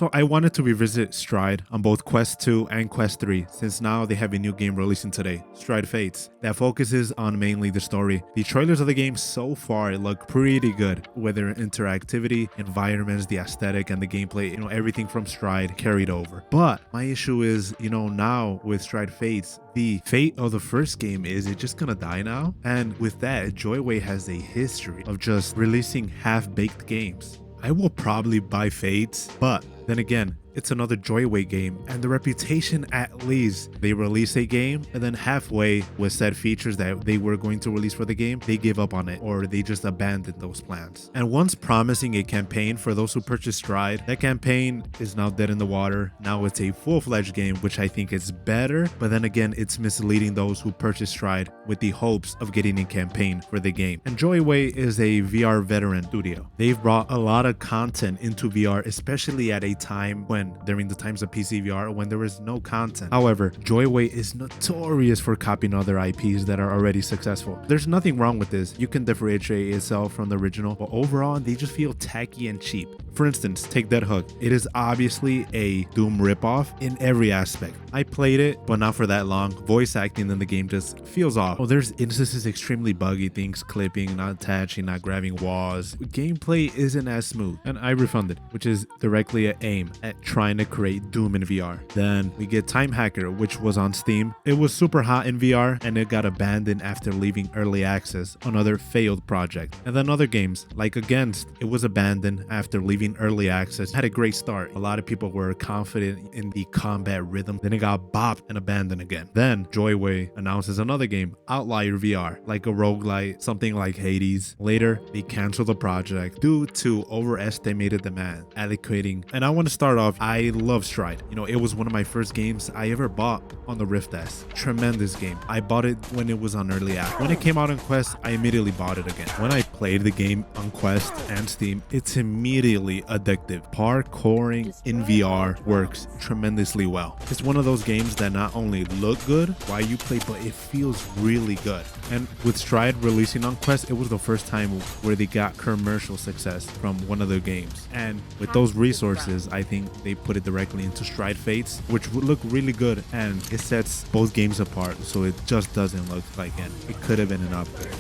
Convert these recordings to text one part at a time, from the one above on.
So I wanted to revisit Stride on both Quest 2 and Quest 3 since now they have a new game releasing today, Stride Fates, that focuses on mainly the story. The trailers of the game so far look pretty good, whether interactivity, environments, the aesthetic, and the gameplay, everything from Stride carried over. But my issue is, now with Stride Fates, the fate of the first game is it just gonna die now? And with that, JoyWay has a history of just releasing half-baked games. I will probably buy Fates, but then again, it's another JoyWay game, and the reputation, at least they release a game and then halfway with said features that they were going to release for the game, they give up on it or they just abandon those plans. And once promising a campaign for those who purchase Stride, that campaign is now dead in the water. Now it's a full-fledged game, which I think is better, but then again, it's misleading those who purchase Stride with the hopes of getting a campaign for the game. And JoyWay is a VR veteran studio. They've brought a lot of content into VR, especially at a time during the times of PC VR when there was no content. However, JoyWay is notorious for copying other IPs that are already successful. There's nothing wrong with this. You can differentiate itself from the original, but overall, they just feel tacky and cheap. For instance, take Dead Hook. It is obviously a Doom ripoff in every aspect. I played it, but not for that long. Voice acting in the game just feels off. Oh, there's instances extremely buggy, things clipping, not attaching, not grabbing walls. Gameplay isn't as smooth, and I refunded, which is directly an aim at trying to create Doom in VR. Then we get Time Hacker, which was on Steam. It was super hot in VR, and it got abandoned after leaving early access, another failed project. And then other games, like Against, it was abandoned after leaving early access. Had a great start. A lot of people were confident in the combat rhythm. Then it got bopped and abandoned again. Then JoyWay announces another game, Outlier VR, like a roguelite, something like Hades. Later, they canceled the project due to overestimated demand, allocating. And I want to start off, I love Stride. It was one of my first games I ever bought on the Rift S. Tremendous game. I bought it when it was on early access. When it came out on Quest, I immediately bought it again. When I played the game on Quest and Steam, it's immediately addictive. Parkouring in VR works tremendously well. It's one of those games that not only look good while you play, but it feels really good. And with Stride releasing on Quest, it was the first time where they got commercial success from one of their games. And with those resources, I think they put it directly into Stride Fates, which would look really good, and it sets both games apart, so it just doesn't look like it could have been an upgrade.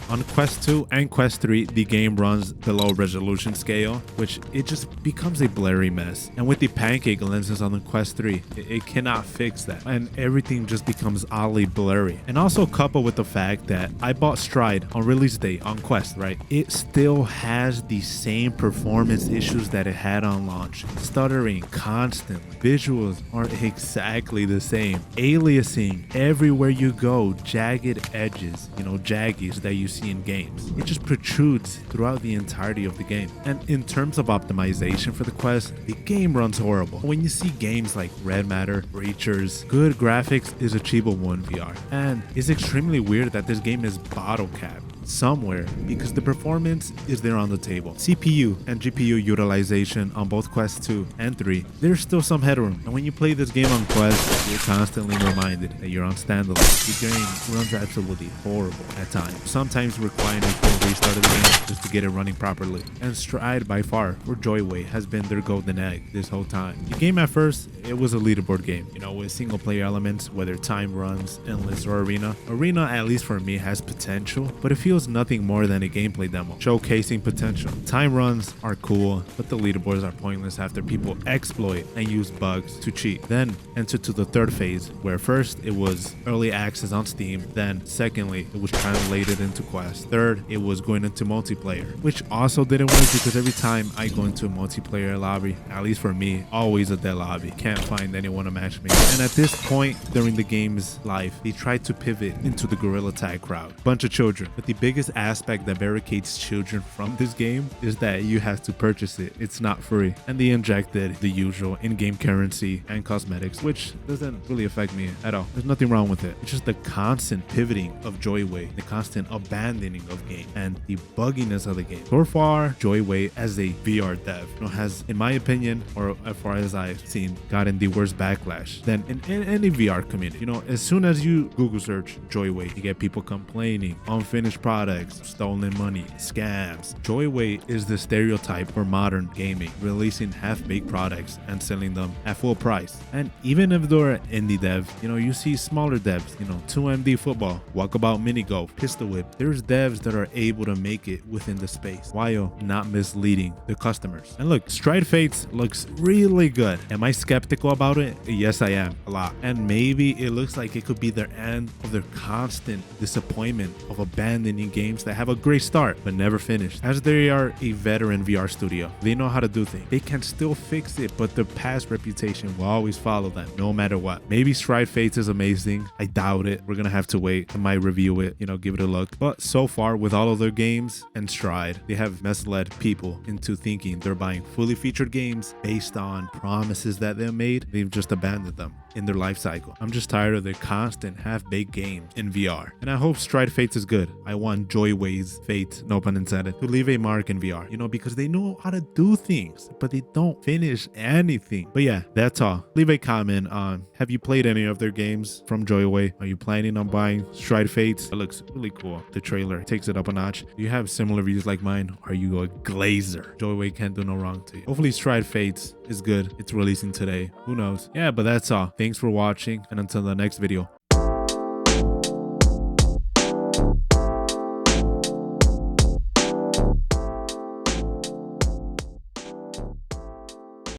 On Quest 2 and Quest 3, the game runs below resolution scale, which it just becomes a blurry mess. And with the pancake lenses on the Quest 3, it cannot fix that. And everything just becomes oddly blurry. And also coupled with the fact that I bought Stride on release day on Quest, right? It still has the same performance issues that it had on launch. Stuttering constantly. Visuals aren't exactly the same. Aliasing everywhere you go, jagged edges, jaggies that you see in games. It just protrudes throughout the entirety of the game. And in terms of optimization for the Quest, the game runs horrible. When you see games like Red Matter, Breachers, good graphics is achievable in VR. And it's extremely weird that this game is bottle capped somewhere because the performance is there on the table. CPU and GPU utilization on both Quest 2 and 3, there's still some headroom. And when you play this game on Quest, you're constantly reminded that you're on standalone. The game runs absolutely horrible at times, sometimes requiring a full restart of the game just to get it running properly. And Stride by far, for JoyWay, has been their golden egg this whole time. The game at first, it was a leaderboard game, with single player elements, whether time runs, endless, or arena. Arena, at least for me, has potential, but it feels nothing more than a gameplay demo showcasing potential. Time runs are cool, but the leaderboards are pointless after people exploit and use bugs to cheat. Then enter to the third phase, where first it was early access on Steam, then secondly it was translated into Quest, third it was going into multiplayer, which also didn't work because every time I go into a multiplayer lobby, at least for me, always a dead lobby, can't find anyone to match me. And at this point during the game's life, they tried to pivot into the Gorilla Tag crowd, bunch of children, but the biggest aspect that barricades children from this game is that you have to purchase it. It's not free. And they injected the usual in-game currency and cosmetics, which doesn't really affect me at all. There's nothing wrong with it. It's just the constant pivoting of JoyWay, the constant abandoning of game, and the bugginess of the game. So far, JoyWay as a VR dev has, in my opinion, or as far as I've seen, gotten the worst backlash than in any VR community. As soon as you Google search JoyWay, you get people complaining, unfinished products, stolen money, scams. JoyWay is the stereotype for modern gaming, releasing half-baked products and selling them at full price. And even if they're an indie dev, you see smaller devs, 2MD Football, Walkabout Mini Golf, Pistol Whip. There's devs that are able to make it within the space while not misleading the customers. And look, Stride Fates looks really good. Am I skeptical about it? Yes, I am, a lot. And maybe it looks like it could be their end of their constant disappointment of abandoning games that have a great start but never finished. As they are a veteran VR studio, they know how to do things. They can still fix it, but their past reputation will always follow them no matter what. Maybe Stride Fates is amazing. I doubt it. We're gonna have to wait. I might review it, give it a look. But so far, with all of their games and Stride, they have misled people into thinking they're buying fully featured games based on promises that they made. They've just abandoned them in their life cycle. I'm just tired of their constant half-baked games in VR. And I hope Stride Fates is good. I want JoyWay's Fate, no pun intended, to leave a mark in VR, because they know how to do things, but they don't finish anything. But yeah, that's all. Leave a comment on, have you played any of their games from JoyWay? Are you planning on buying Stride Fates? It looks really cool. The trailer takes it up a notch. Do you have similar views like mine? Are you a glazer? JoyWay can't do no wrong to you. Hopefully Stride Fates is good. It's releasing today. Who knows? Yeah, but that's all. Thanks for watching, and until the next video,